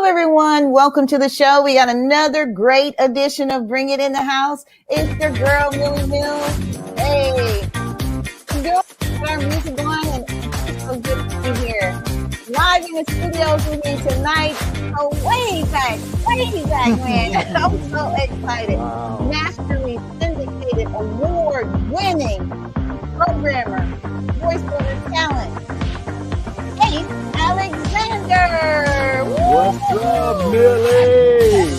Hello, everyone. Welcome to the show. We got another great edition of Bring It in the House. It's your girl, Millie Mills. Hey, I'm doing our music going, and it's so good to be here. Live in the studios with me tonight. Oh, way back when. I'm so excited. Wow. Nationally syndicated, award-winning programmer, voiceover talent, Ace Alexander. What's up, Millie?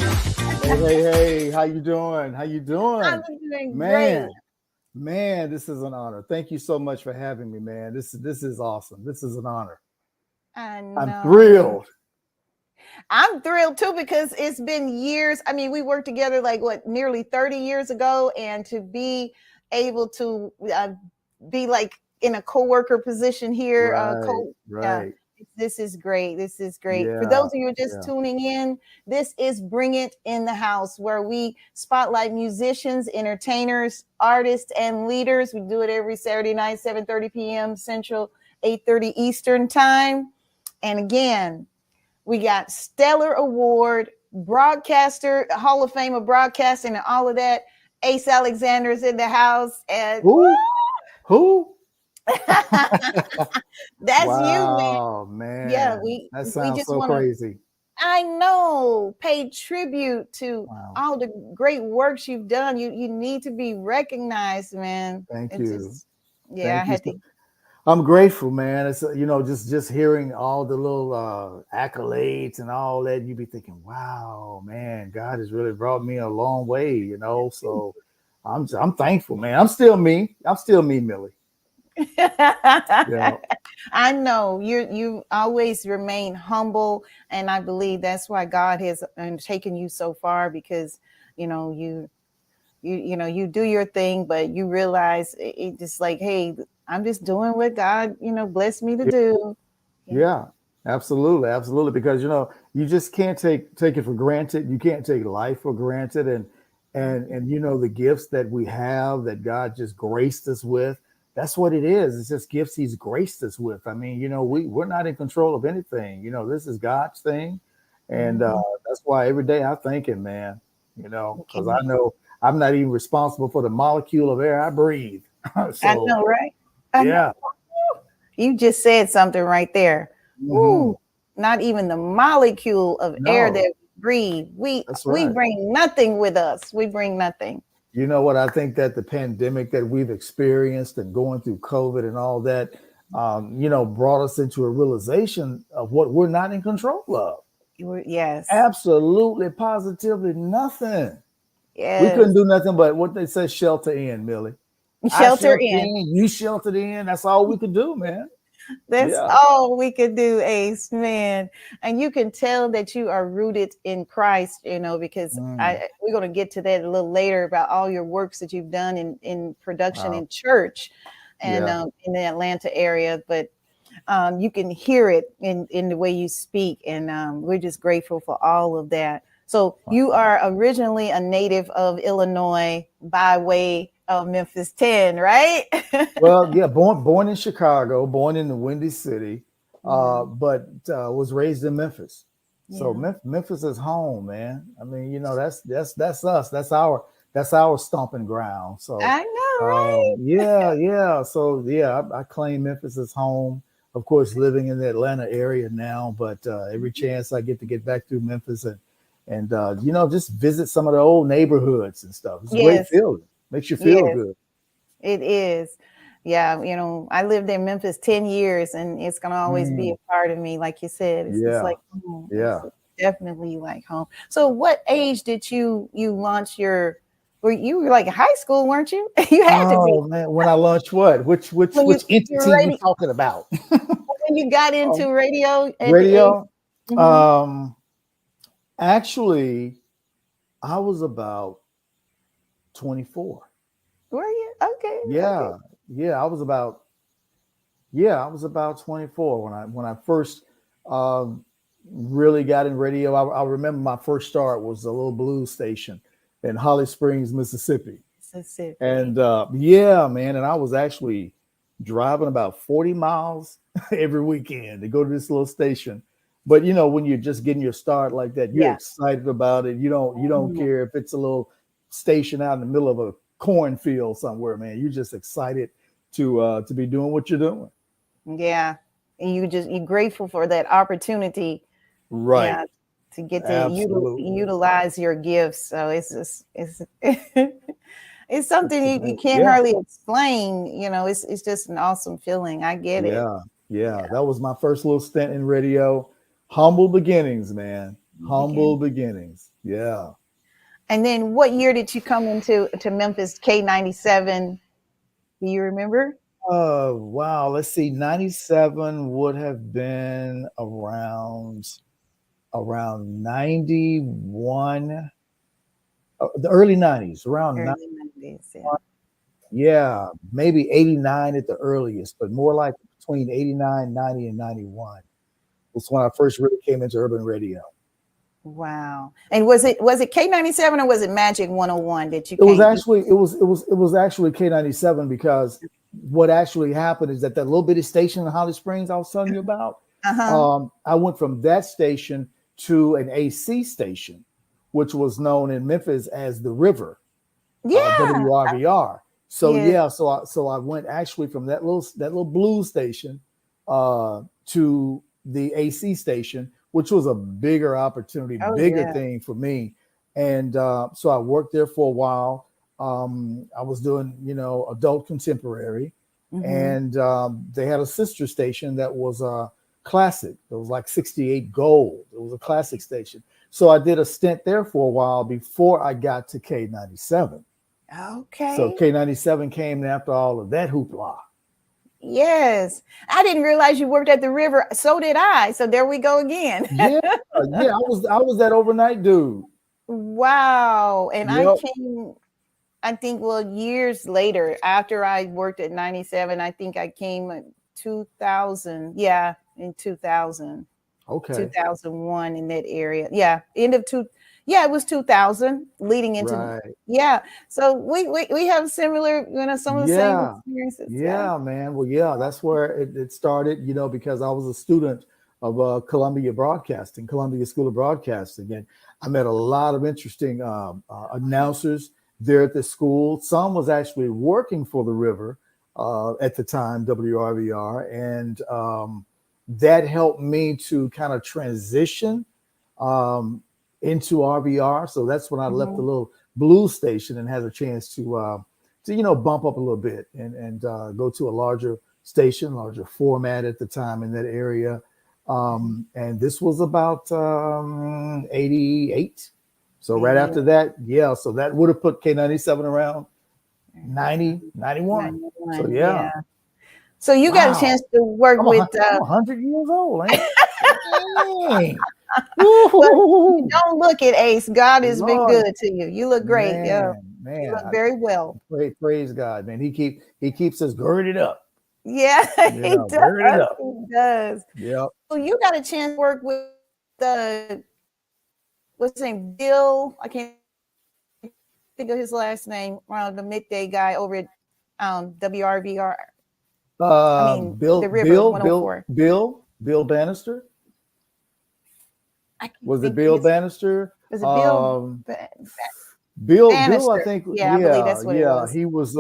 Hey, how you doing? How you doing? I'm doing Man, great. man, this is an honor. Thank you so much for having me, man. This is awesome. This is an honor. I know. I'm thrilled. I'm thrilled too because it's been years. I mean, we worked together nearly 30 years ago, and to be able to be like in a co-worker position here, Right. this is great. This is great. For Yeah, those of you who are just yeah. tuning in, this is Bring It in the House, where we spotlight musicians, entertainers, artists, and leaders. We do it every Saturday night, 7:30 p.m. Central, 8:30 Eastern time. And again, we got Stellar Award, broadcaster, Hall of Fame of broadcasting, and all of that. Ace Alexander's in the house. And Who? that's Wow, you, man. man. Yeah, That we sounds just so want to, crazy. I know, pay tribute to Wow. all the great works you've done. You need to be recognized, man. Thank It's you. just, yeah, Thank I you. had to. I'm grateful, man. It's just hearing all the little accolades and all that. You be thinking, wow, man, God has really brought me a long way, So I'm thankful, man. I'm still me, Millie. Yeah, I know you always remain humble, and I believe that's why God has taken you so far, because you do your thing, but you realize it just like, hey, I'm just doing what God blessed me to do. yeah, absolutely. Because you just can't take it for granted. You can't take life for granted, and the gifts that we have that God just graced us with. That's what it is. It's just gifts He's graced us with. I mean, we're not in control of anything. This is God's thing, and that's why every day I thank Him, man. Because I know I'm not even responsible for the molecule of air I breathe. I So know, right? I know. yeah. You just said something right there. Mhm. Ooh, not even the molecule of air No, that we breathe. We that's we right. bring nothing with us. We bring nothing. You know what? I think that the pandemic that we've experienced and going through COVID and all that, brought us into a realization of what we're not in control of. Yes. Absolutely, positively nothing. We couldn't Yes. do nothing but what they say, shelter in, Millie. I Shelter sheltered in. in, you sheltered in. That's all we could do, man. That's Yeah. all we could do, Ace, man. And you can tell that you are rooted in Christ, because Mm, we're going to get to that a little later about all your works that you've done in production wow. in church and Yeah. in the Atlanta area. But you can hear it in the way you speak. And we're just grateful for all of that. So you are originally a native of Illinois by way of Memphis 10, right? Well, yeah, born in Chicago, born in the Windy City, Yeah. but was raised in Memphis. So Yeah. Memphis is home, man. I mean, that's us. That's our stomping ground. So, I know, right? yeah. So yeah, I claim Memphis as home. Of course, living in the Atlanta area now, but every chance I get back through Memphis and just visit some of the old neighborhoods and stuff. It's a great Yes, feeling. Makes you feel yes, good. it is. Yeah, I lived in Memphis 10 years, and it's gonna always be Mm, a part of me. Like you said, it's yeah. like home. It's Yeah. definitely like home. So what age did you launch you were like in high school, weren't you? You had to be Oh man, when I launched what? Which which when which you're entity you ready talking about? when you got Um, into radio at the age. radio. Mhm. Um, actually, I was about 24. Were you? Okay, okay. Yeah, yeah, I was about 24 when I first um, really got in radio. I remember my first start was a little blues station in Holly Springs, Mississippi. Mississippi. And yeah, man, and I was actually driving about 40 miles every weekend to go to this little station But you know, when you're just getting your start like that, you're Yeah. excited about it. You don't Mhm. care if it's a little station out in the middle of a cornfield somewhere, man. You're just excited to be doing what you're doing. Yeah. And you're grateful for that opportunity. Right. Yeah. To get to Absolutely. utilize your gifts. So it's just, it's, it's something you can't Yeah. hardly explain. It's just an awesome feeling. I get it. Yeah. Yeah. That was my first little stint in radio. Humble beginnings, man. Again. Humble beginnings. Yeah. And then what year did you come to Memphis K97? Do you remember? Wow. Let's see. 97 would have been around 91, the early 90s, around Early 90s. Yeah. yeah, maybe 89 at the earliest, but more like between 89, 90, and 91. That's when I first really came into urban radio. Wow. And was it K97 or was it Magic 101 that you It was came to? actually it was actually K97 because what actually happened is that little bitty station in Holly Springs I was telling you about, Uh-huh. I went from that station to an AC station, which was known in Memphis as the River. Yeah. WRVR. So Yeah. yeah, so I went actually from that little blues station to the AC station, which was a bigger opportunity, Oh bigger yeah. thing for me. And so I worked there for a while. I was doing, adult contemporary, Mm-hmm. and they had a sister station that was classic. It was like 68 gold. It was a classic station. So I did a stint there for a while before I got to K97. So Okay. K97 came after all of that hoopla. Yes. I didn't realize you worked at the river. So did I. So there we go again. Yeah, yeah, I was that overnight dude. Wow. And I Yep. came, I think, well, years later, after I worked at 97, I think I came in 2000. Yeah, in 2000, Okay. 2001 in that area. Yeah, end of two. Yeah, it was 2000 leading into, Right. yeah. So we have similar, some of the same Yeah. experiences. Yeah. Yeah, man. Well, yeah, that's where it started, because I was a student of Columbia School of Broadcasting. And I met a lot of interesting announcers there at the school. Some was actually working for the River at the time, WRVR. And that helped me to kind of transition um, into RVR. So that's when I left the Mhm. little blues station and had a chance to bump up a little bit and go to a larger station, larger format at the time in that area. And this was about 88. So right Yeah. after that, yeah. So that would have put K97 around 90, 91. So 91. yeah. Yeah. So you got a Wow. chance to work with, I'm 100 years old, ain't I? Dang. well, you Woo-hoo-hoo-hoo-hoo. don't look it, Ace. God has been Lord, good to you. You look great. Yeah. man, You man. look very well. Praise God, man. He keeps us girded up. Yeah, he Yeah, girded does. up. He does. Yep. So you got a chance to work with the, what's his name? Bill. I can't think of his last name. The midday guy over at WRVR. I mean, Bill, the River Bill, Bill, 104. Bill Bannister. I can't Was it think Bill Bannister? was it Bill Um, Bill, I Bannister? think, Yeah, I believe yeah, that's what it yeah, was. he was,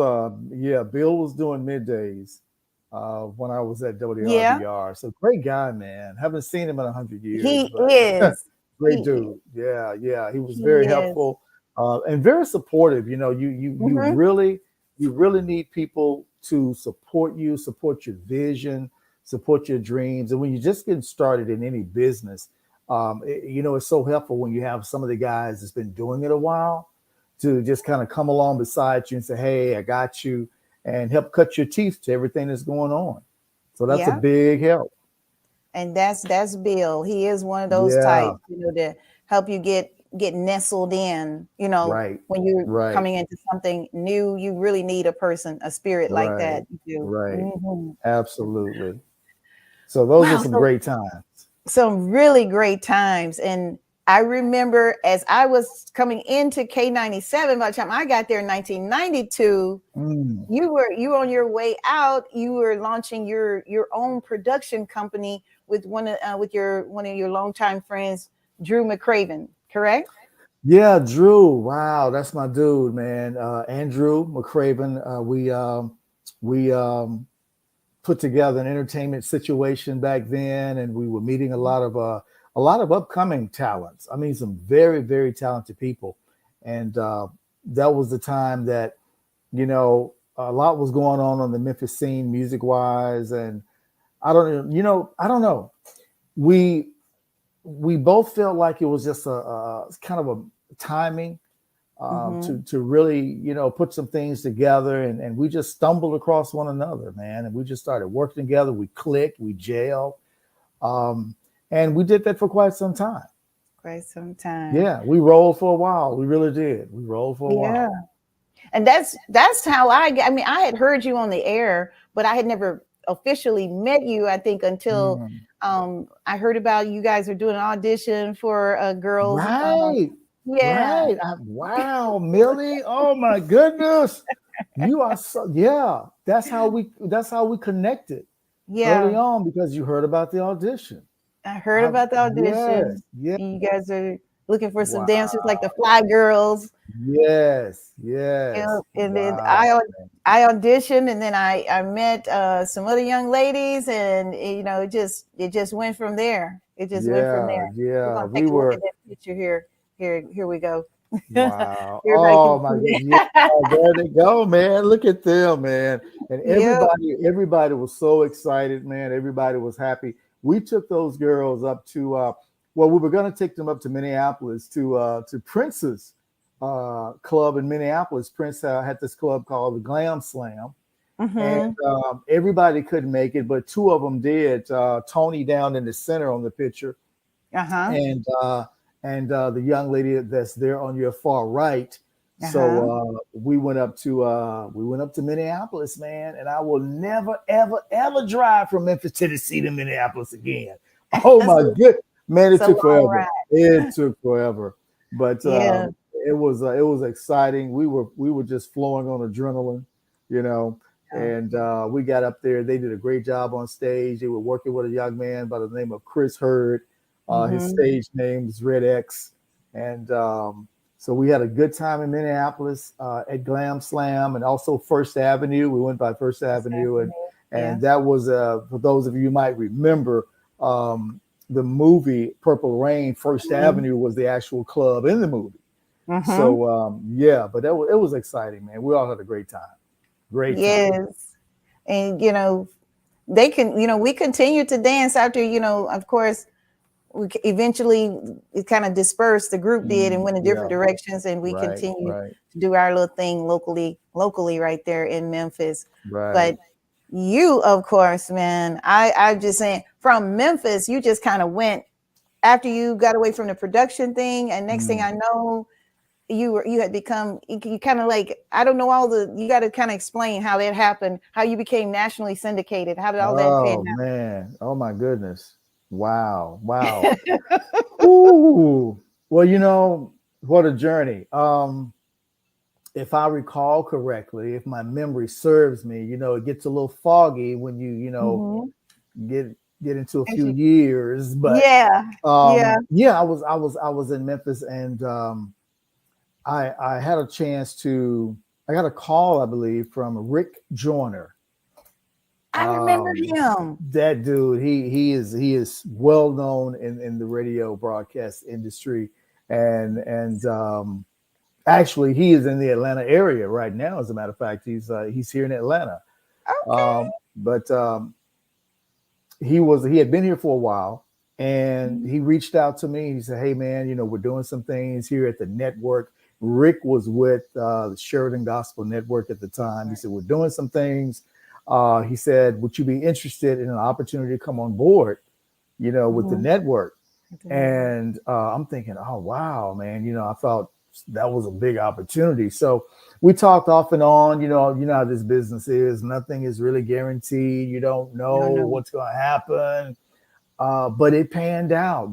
yeah, Bill was doing middays when I was at Yeah, WRBR. So great guy, man. Haven't seen him in 100 years, he but is. great dude. Yeah, yeah, he was very He is. helpful and very supportive. Mhm. You really need people to support you, support your vision, support your dreams, and when you're just getting started in any business, it's so helpful when you have some of the guys that's been doing it a while to just kind of come along beside you and say, "Hey, I got you," and help cut your teeth to everything that's going on. So that's a Yeah, big help. and that's Bill. He is one of those Yeah, types, to help you get nestled in. right, When you're right, coming into something new, you really need a spirit like right, that. You do. right. Mhm. Absolutely. So those are Wow. some So great times. some really great times. And I remember as I was coming into K97, by the time I got there in 1992, Mm, you were on your way out. You were launching your own production company with one of your longtime friends, Drew McCraven, correct? Yeah, Drew. Wow, that's my dude, man. Andrew McCraven. We put together an entertainment situation back then, and we were meeting a lot of upcoming talents. I mean, some very, very talented people, and that was the time that, a lot was going on the Memphis scene, music wise, and I don't know. We we both felt like it was just a kind of a timing Mm-hmm. to really, put some things together, and we just stumbled across one another, man, and we just started working together. We clicked, we jailed, um, and we did that for quite some time. Quite some time. Yeah, we rolled for a while. We really did. We rolled for a Yeah. while. And that's how I mean, I had heard you on the air, but I had never officially met you, I think, until Mm. I heard about you guys are doing an audition for a girls. Right, Yeah, right. Wow, Millie. Oh my goodness. You are so, yeah. That's how we connected early yeah. on, because you heard about the audition. I heard I, about the yes, audition. yes. You guys are looking for some Wow. dancers like the Fly Girls. Yes, yes. And then Wow. I auditioned, and then I met some other young ladies, and it just went from there. It just went from Yeah, there. We're yeah. gonna We take a look at were, that picture here. Here we go. wow. Everybody Oh can my see God. Yeah, that. there they go, man. Look at them, man. And Yep. everybody was so excited, man. Everybody was happy. We took those girls up to well, we were gonna take them up to Minneapolis to Prince's club in Minneapolis. Prince had this club called the Glam Slam, and Mm-hmm. everybody couldn't make it, but two of them did. Tony down in the center on the picture, Uh-huh. and the young lady that's there on your far right. Uh-huh. So we went up to Minneapolis, man, and I will never ever ever drive from Memphis, Tennessee to Minneapolis again. Oh That's my good man, it's it a took long forever. ride. It took forever, but Yeah. it was exciting. We were just flowing on adrenaline, you know. And we got up there. They did a great job on stage. They were working with a young man by the name of Chris Hurd. His Mm-hmm. stage name is Red X, and so we had a good time in Minneapolis at Glam Slam, and also First Avenue. We went by First First Avenue, and Avenue. Yeah. and that was for those of you who might remember um, the movie Purple Rain. First Mm-hmm. Avenue was the actual club in the movie. Mm-hmm. So yeah, but it was exciting, man. We all had a great time. Great time. Yes. And they can, we continue to dance after, of course, eventually it kind of dispersed. The group did and went in different Yeah, directions, and we right, continued right, to do our little thing locally right there in Memphis. right. But you, of course, man, I'm just saying, from Memphis, you just kind of went after you got away from the production thing, and next thing Mm. I know, you had become, you kind of like, I don't know, you got to kind of explain how that happened, how you became nationally syndicated, how did all that pan Oh man. Oh my goodness. Wow. Wow. out? Ooh. Well, what a journey. If I recall correctly, if my memory serves me, it gets a little foggy when Hmm. get get into a few years. But Yeah, yeah. yeah, I was in Memphis, and I had a chance to I got a call, I believe, from Rick Joyner. I remember Um, him. that dude, he is well known in the radio broadcast industry, and actually he is in the Atlanta area right now. As a matter of fact, he's here in Atlanta. Okay. But he had been here for a while, and he reached out to me. He said, "Hey man, we're doing some things here at the network." Rick was with the Sheridan Gospel Network at the time. He Right. said, "We're doing some things." He said, "Would you be interested in an opportunity to come on board, with the Mhm. network?" At the network. And I'm thinking, "Oh wow, man!" I thought that was a big opportunity. So we talked off and on. You know how this business is. Nothing is really guaranteed. You don't know No, no. what's going to happen. But it panned out.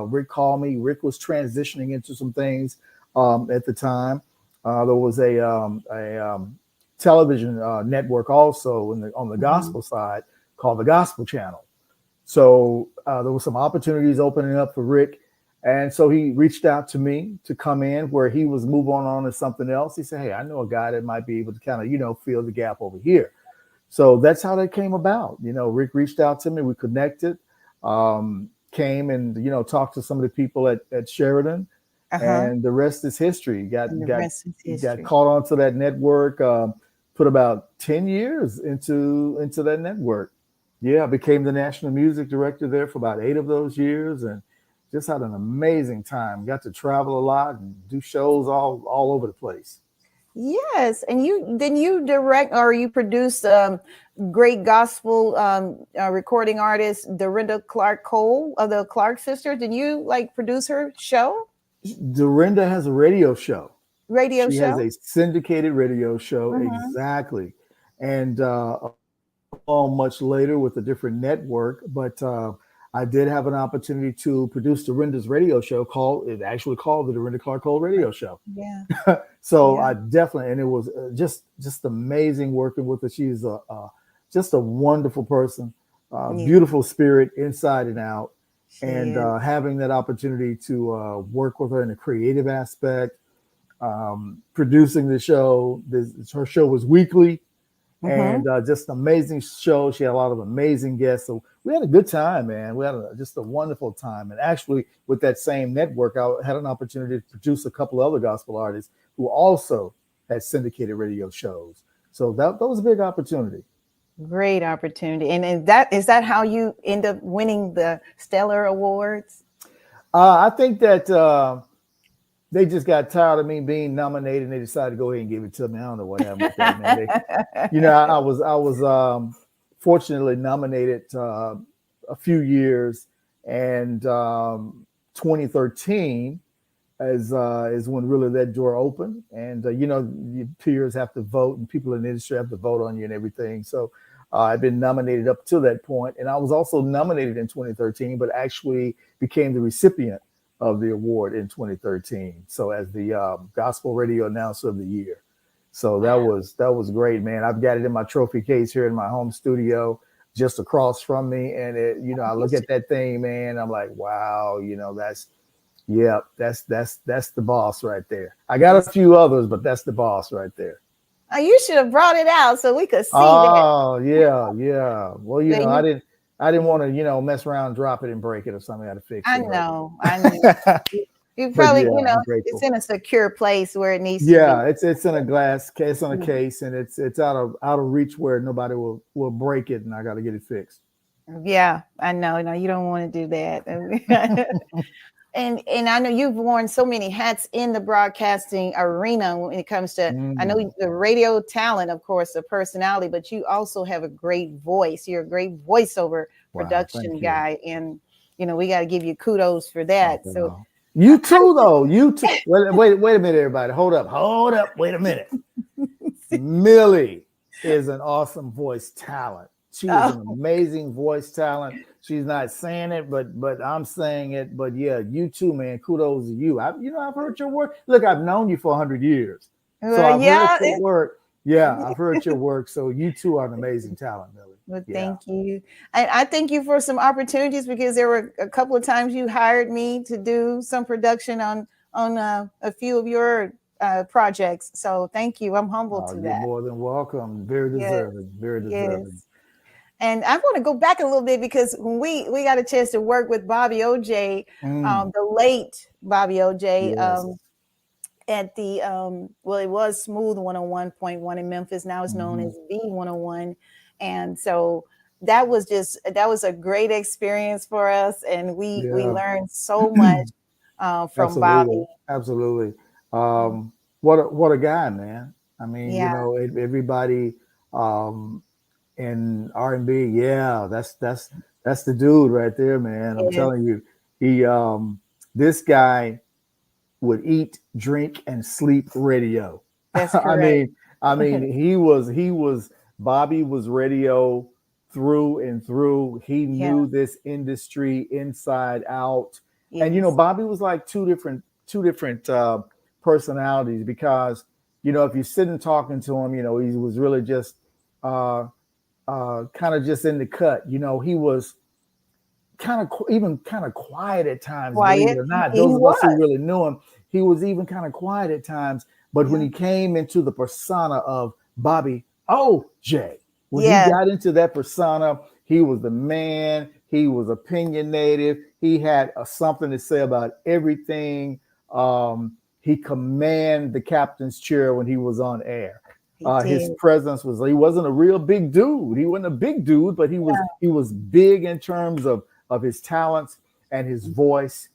Rick called me. Rick was transitioning into some things at the time. There was a television network also on the Mhm. gospel side called the Gospel Channel. So there were some opportunities opening up for Rick. And so he reached out to me to come in where he was moving on to something else. He said, "Hey, I know a guy that might be able to kind of, fill the gap over here." So that's how that came about. Rick reached out to me. We connected, came and, talked to some of the people at Sheridan, Uh-huh. and the rest is history. And the Got rest is got history. caught onto that network. Put about 10 years into that network. Yeah, I became the national music director there for about 8 of those years, and just had an amazing time. Got to travel a lot and do shows all over the place. Yes, and you direct or you produce great gospel recording artist Dorinda Clark Cole of the Clark Sisters. Did you like produce her show, Dorinda has a radio show. radio She has show? a syndicated radio show, Hmm. exactly, and much later with a different network. But I did have an opportunity to produce Dorinda's radio show called the Dorinda Clark Cole Radio Show. Yeah, So yeah, I definitely, and it was just amazing working with her. She's just a wonderful person, yeah. beautiful spirit inside and out, She and is. having that opportunity to work with her in a creative aspect, producing the show. Her show was weekly, Hmm. and just an amazing show. She had a lot of amazing guests. So we had a good time, man. We had just a wonderful time. And actually, with that same network, I had an opportunity to produce a couple of other gospel artists who also had syndicated radio shows. So that was a big opportunity. Great opportunity. And is that how you end up winning the Stellar Awards? I think that they just got tired of me being nominated, and they decided to go ahead and give it to me. I don't know what happened with that, man. I was fortunately nominated a few years, and 2013 is when really that door opened, and your peers have to vote, and people in the industry have to vote on you and everything. So I've been nominated up to that point, and I was also nominated in 2013, but actually became the recipient of the award in 2013. So as the gospel radio announcer of the year. So that was great, man. I've got it in my trophy case here in my home studio, just across from me, and I look at that thing, man. I'm like, wow, that's the boss right there. I got a few others, but that's the boss right there. Oh, you should have brought it out so we could see that. Oh yeah, yeah. Well, Yeah, I didn't want to, mess around, drop it, and break it or something. I had to fix I it, but know, I know. You but probably, yeah, I'm it's grateful. in a secure place where it needs to be. Yeah, it's in a glass case, on a case, and it's out of reach where nobody will break it, and I got to get it fixed. Yeah, I know. No, you don't want to do that. And I know you've worn so many hats in the broadcasting arena when it comes to, I know Mm, the radio talent, of course, the personality, but you also have a great voice. You're a great voiceover wow, thank production you. guy. And, we got to give you kudos for Oh, that. So wow. You how too, though. You too. Wait a minute, everybody. Hold up. Wait a minute. did Millie is an awesome voice talent. She is an oh, amazing voice talent. She's not saying it, but I'm saying it. But yeah, you too, man. Kudos to you. I've heard your work. Look, I've known you for 100 years, so well, I've heard yeah. your work. Yeah, I've heard your work. So you too are an amazing talent, Millie. Well, Yeah. thank you. I thank you for some opportunities because there were a couple of times you hired me to do some production on a few of your projects. So thank you. I'm humble to You're that. more than welcome. Very Yes, deserving. Very deserving. yes. And I want to go back a little bit because when we got a chance to work with Bobby OJ, Mm, the late Bobby OJ, yes. at the well, it was Smooth 101.1 in Memphis. Now it's known Hmm. as B 101. And so that was a great experience for us. And we Yeah. learned so much from Absolutely, Bobby. absolutely. What a guy, man. I mean, Yeah, everybody um, in R&B, yeah, that's the dude right there, man. I'm yes, telling you, he this guy would eat, drink, and sleep radio. that's I correct. mean, he was Bobby was radio through and through. He Yeah, knew this industry inside out. And yes. Bobby was like two different personalities because if you're sitting talking to him, he was really just kind of just in the cut. He was kind of even kind of quiet at times, believe it Quiet. or not. He Those of us who was. really knew him, he was even kind of quiet at times. But when Yeah. he came into the persona of Bobby OJ, when he Yeah. got into that persona, he was the man. He was opinionated. He had something to say about everything. He commanded the captain's chair when he was on air. He His did. presence was, he wasn't a real big dude. He wasn't a big dude, but he was big in terms of his talents and his voice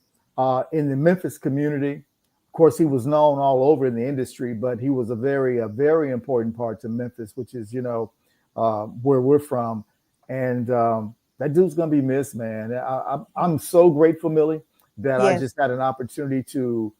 in the Memphis community. Of course, he was known all over in the industry, but he was a very important part to Memphis, which is, where we're from. And that dude's gonna be missed, man. I'm so grateful, Millie, that I Yes. just had an opportunity to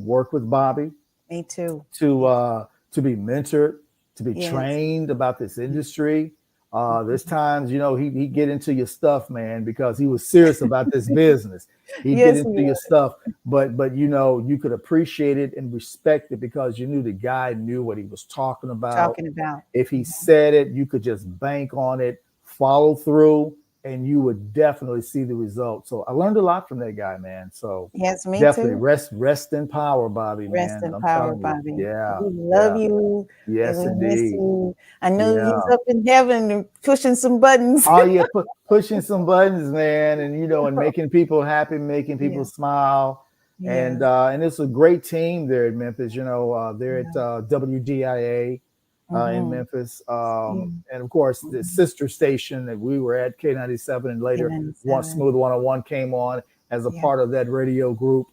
work with Bobby, Me too. to be mentored, to be Yes. trained about this industry. There's times, he get into your stuff, man, because he was serious about this business. He'd get Yes, into he your was. stuff, but you could appreciate it and respect it because you knew the guy knew what he was talking about. Talking about. If he said it, you could just bank on it, follow through, and you would definitely see the results. So I learned a lot from that guy, man. So Yes, me definitely too. rest in power, Bobby, Rest man. in I'm power, telling you. Bobby. Yeah, We love yeah. you and Yes, we miss indeed. you. I know he's Yeah. up in heaven and pushing some buttons. Oh yeah, pushing some buttons, man, and and making people happy, making people Yeah. smile, Yes. and it's a great team there at Memphis. They're at Yeah. WDIA in Mm-hmm. Memphis, Yeah. and of course the Mm-hmm. sister station that we were at, K97, and later One K97. Smooth 101 came on as a Yeah. part of that radio group,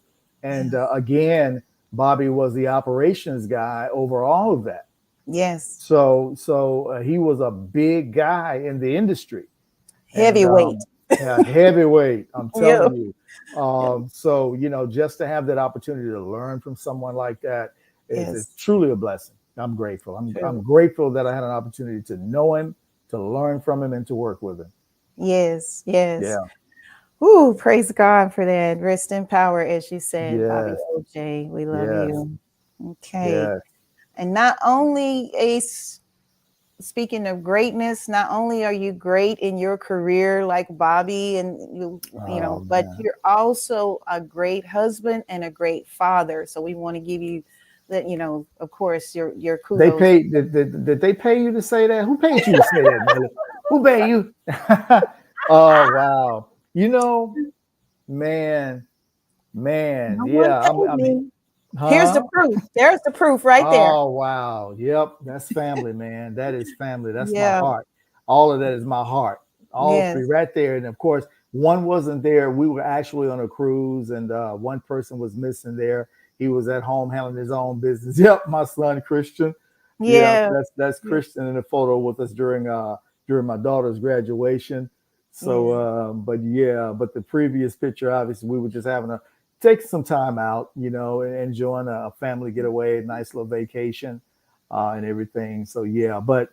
and Yeah. again, Bobby was the operations guy over all of that. Yes. So he was a big guy in the industry, and Heavyweight. yeah, heavyweight. I'm Yeah. telling you. Yeah. So just to have that opportunity to learn from someone like that is Yes. truly a blessing. I'm grateful. I'm True. grateful that I had an opportunity to know him, to learn from him, and to work with him. Yes. Yes. Yeah. Ooh, praise God for that. Rest in power, as you said, Bobby Yes. OJ. We love Yes. you. Okay. Yes. And not only Ace, speaking of greatness, not only are you great in your career like Bobby and Oh but man. you're also a great husband and a great father. So we want to give you that, of course, your They kudos. paid. Did they pay you to say that? Who paid you to say that, Millie? Who paid you? Oh wow. Man, No one yeah. paid me. Here's Huh? the proof. There's the proof right there. Oh wow. Yep. That's family, man. That is family. That's my Yeah. heart. All of that is my heart. All three Yes. right there. And of course, one wasn't there. We were actually on a cruise, and one person was missing there. He was at home handling his own business. Yep, my son Christian. Yeah, Yeah. that's Yeah. Christian in the photo with us during my daughter's graduation. So, Yeah. but the previous picture, obviously, we were just having a take some time out, and enjoying a family getaway, a nice little vacation, and everything. So yeah, but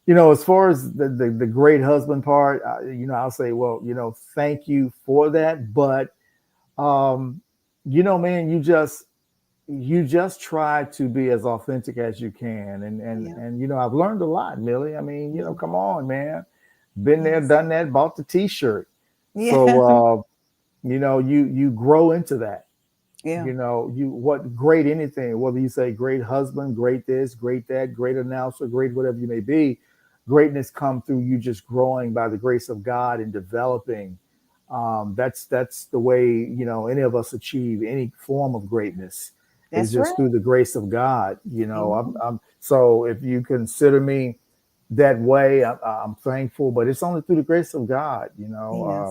as far as the great husband part, I'll say, well, thank you for that, but man, you just try to be as authentic as you can, Yeah. and I've learned a lot, Millie. I mean, Yeah. come on, man, been there, Yes. done that, bought the T-shirt, Yeah. so you grow into that. Yeah. You what great anything, whether you say great husband, great this, great that, great announcer, great whatever you may be, greatness come through you just growing by the grace of God and developing. That's the way any of us achieve any form of greatness is That's just right. through the grace of God. Amen. So if you consider me that way, I'm thankful, but it's only through the grace of God. Yes.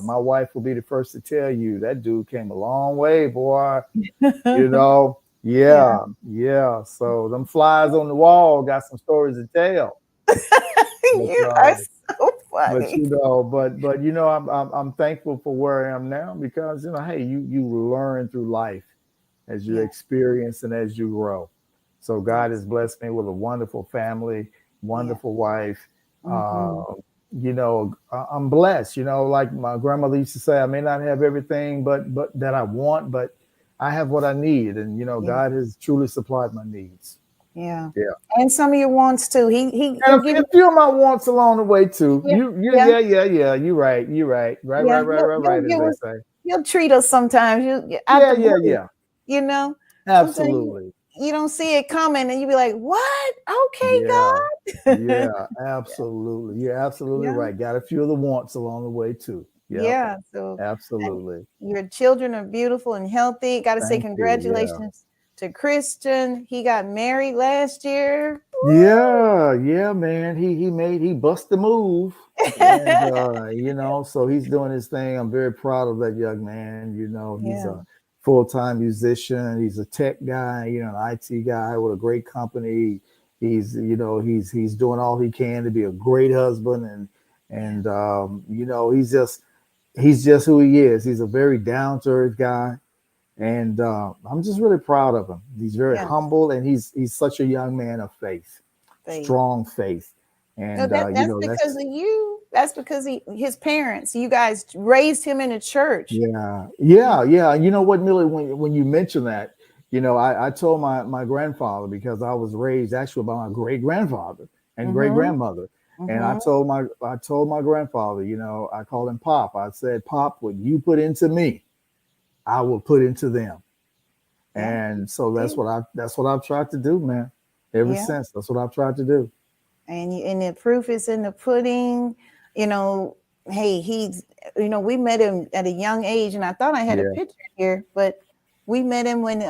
My wife will be the first to tell you that dude came a long way, boy. Yeah, Yeah. yeah. So them flies on the wall got some stories to tell. But You are so but funny. I'm thankful for where I am now because hey, you learn through life as you Yeah. experience and as you grow. So God Yes. has blessed me with a wonderful family, Yeah. wonderful wife. Mm-hmm. I'm blessed. Like my grandmother used to say, I may not have everything, but that I want, but I have what I need, and Yeah. God has truly supplied my needs. Yeah. Yeah. And some of your wants too. He'll And give a few of my wants along the way too. you, yeah, Yeah. You're right. You're right. yeah. Right. As Give they us, say. he'll treat us sometimes. You out the blue, Yeah. you know. Sometimes Absolutely. you don't see it coming, and you be like, "What? Okay, Yeah. God." Absolutely. You're absolutely Yeah, right. Got a few of the wants along the way too. Yep. yeah. So, and Absolutely. your children are beautiful and healthy. Got to say Thank you. Yeah. congratulations to Christian. He got married last year. Yeah, man. He bust the move. And so he's doing his thing. I'm very proud of that young man. He's Yeah, a full-time musician. He's a tech guy, an IT guy with a great company. He's doing all he can to be a great husband and he's just who he is. He's a very down-to-earth guy. And I'm just really proud of him. He's very yeah. humble, and he's such a young man of faith, Faith. strong faith, No, and that's because of you. That's because his parents. You guys raised him in the church. yeah. You know what, Millie? When you mention that, I told my grandfather, because I was raised actually by my great grandfather and great Mm-hmm. grandmother, and I Mm-hmm. told my grandfather, I called him Pop. I said, Pop, what you put into me, I will put into them. Yeah. And so See? that's what I've tried to do, man. Ever Yeah. since, that's what I've tried to do. And the proof is in the pudding. You know, hey, we met him at a young age, and I thought I had a Yeah. picture here, but we met him when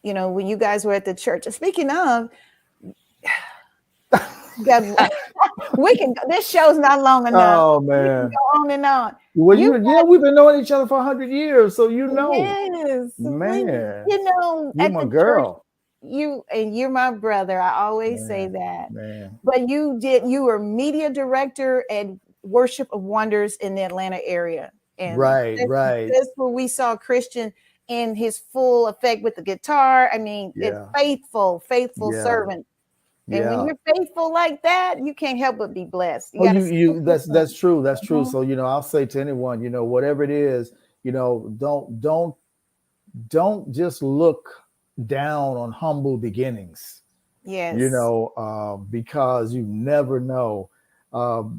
you guys were at the church. Speaking of, God, this show's not long enough. Oh We can man. go on and on. Well, You we've been knowing each other for 100 years, so Yes, man, you at my the church, girl, you're my brother. I always say man, that. man. But you were media director at Worship of Wonders in the Atlanta area. And Right. that's where we saw Christian in his full effect with the guitar. I mean, Yeah, faithful yeah, servant. And when yeah. you're faithful like that, you can't help but be blessed. You Oh, got to that's true. That's true. Mhm. So, I'll say to anyone, whatever it is, don't just look down on humble beginnings. Yes. Because you never know.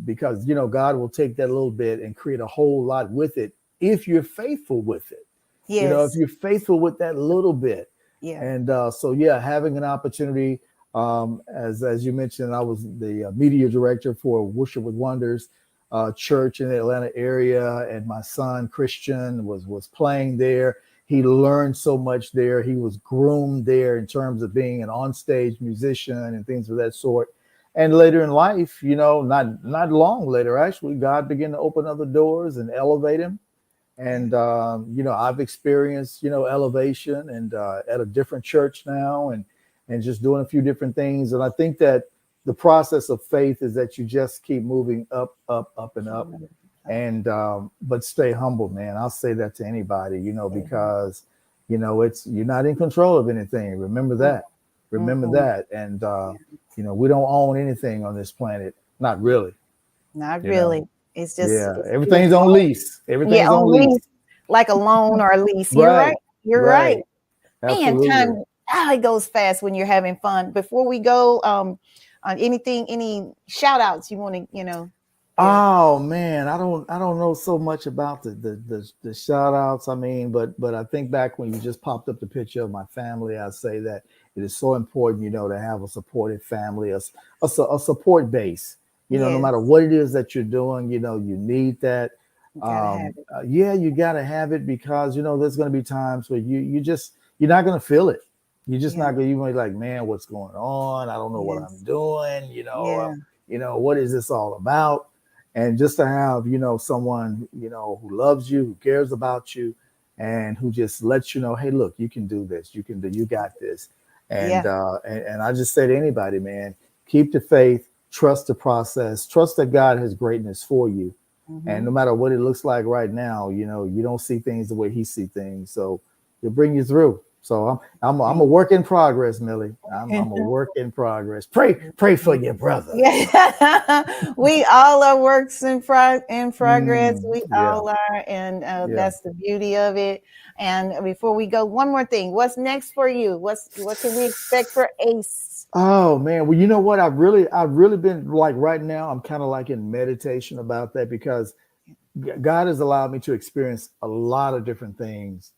Because God will take that little bit and create a whole lot with it if you're faithful with it. If Yes. you're faithful with that little bit. Yeah. And so yeah, having an opportunity, as you mentioned, I was the media director for Worship with Wonders church in the Atlanta area, and my son Christian was playing there. He learned so much there. He was groomed there in terms of being an onstage musician and things of that sort. And later in life, not long later, actually, God began to open other doors and elevate him. And I've experienced elevation and at a different church now, and just doing a few different things. And I think that the process of faith is that you just keep moving up and up, and but stay humble, man. I'll say that to anybody, because it's, you're not in control of anything. Remember that. Mhm. And we don't own anything on this planet, not really. Not you know really. It's just yeah, it's everything's on lease. yeah, Everything's on on lease. lease, like a loan or a lease. You're right. Right, You're right. right. Man, Absolutely. it goes fast when you're having fun. Before we go, on any shout outs you want to, give? Oh man, I don't know so much about the shout outs. I mean, but I think back when you just popped up the picture of my family, I say that it is so important, to have a supportive family, a support base. No Yes, matter what it is that you're doing, you need that. you gotta have it. Yeah, you got to have it, because there's going to be times where you're not going to feel it. You're just Yeah, not going. You're going to be like, man, what's going on? I don't know what I'm yes, doing. yeah, What is this all about? And just to have someone who loves you, who cares about you, and who just lets you know, hey, look, you can do this, you got this. yeah. And I just say to anybody, man, keep the faith, trust the process, trust that God has greatness for you. And Hmm. no matter what it looks like right now, you don't see things the way he see things, so he'll bring you through. So I'm a work in progress, Millie. I'm a work in progress. Pray for your brother. Yeah, we all are works in progress. We Yeah, all are, and yeah. that's the beauty of it. And before we go, one more thing. What's next for you? What can we expect for Ace? Oh man, well, you know what? I've really been like right now. I'm kind of like in meditation about that because God has allowed me to experience a lot of different things,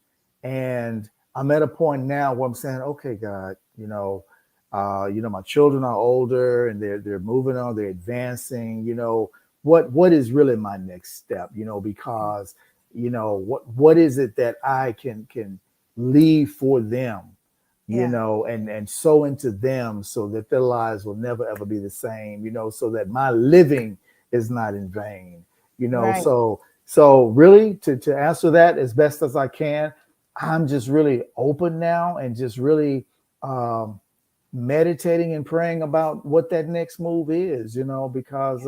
and I'm at a point now where I'm saying, okay, God, my children are older and they're moving on, they're advancing. What is really my next step? Because what is it that I can leave for them? Yeah, And sow into them so that their lives will never ever be the same. So that my living is not in vain right. so really to answer that as best as I can, I'm just really open now and just really meditating and praying about what that next move is, because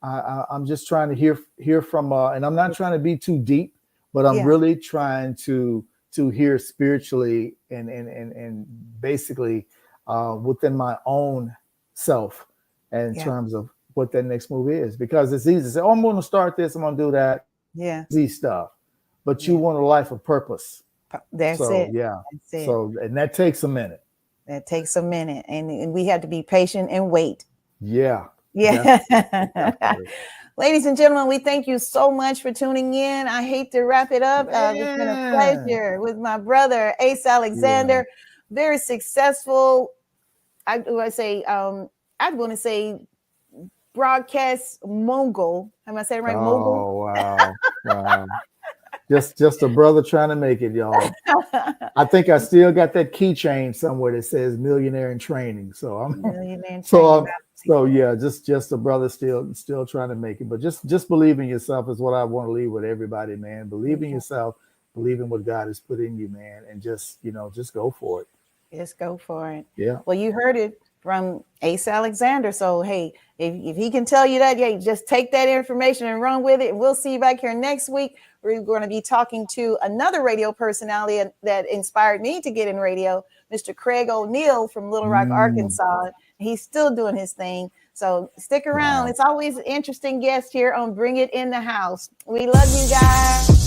I'm just trying to hear from and I'm not trying to be too deep, but I'm Yeah, really trying to hear spiritually and basically within my own self in yeah, terms of what that next move is, because it's easy to say, oh, I'm going to start this, I'm going to do that, yeah, easy stuff, but you yeah. want a life of purpose. That's So it. yeah, That's it. so and that takes a minute. That takes a minute, and we have to be patient and wait. Yeah, Yeah. definitely, definitely. Ladies and gentlemen, we thank you so much for tuning in. I hate to wrap it up. It's been a Man, pleasure with my brother, Ace yeah. Alexander. Very successful. I'd want to say broadcast mogul. Am I saying right? Mogul. Oh wow, wow. Just a brother trying to make it, y'all. I think I still got that keychain somewhere that says millionaire in training. So I'm Millionaire so training. so yeah, just a brother still trying to make it. But just believe in yourself is what I want to leave with everybody, man. Believe in yourself, believe in what God has put in you, man, and just go for it. Just go for it. Yeah. Well, you heard it from Ace Alexander. So, hey, if he can tell you that, yeah, just take that information and run with it. And we'll see you back here next week. We're going to be talking to another radio personality that inspired me to get in radio, Mr. Craig O'Neill from Little Rock, Mm, Arkansas. He's still doing his thing. So stick around. wow. It's always an interesting guest here on Bring It in the House. We love you guys.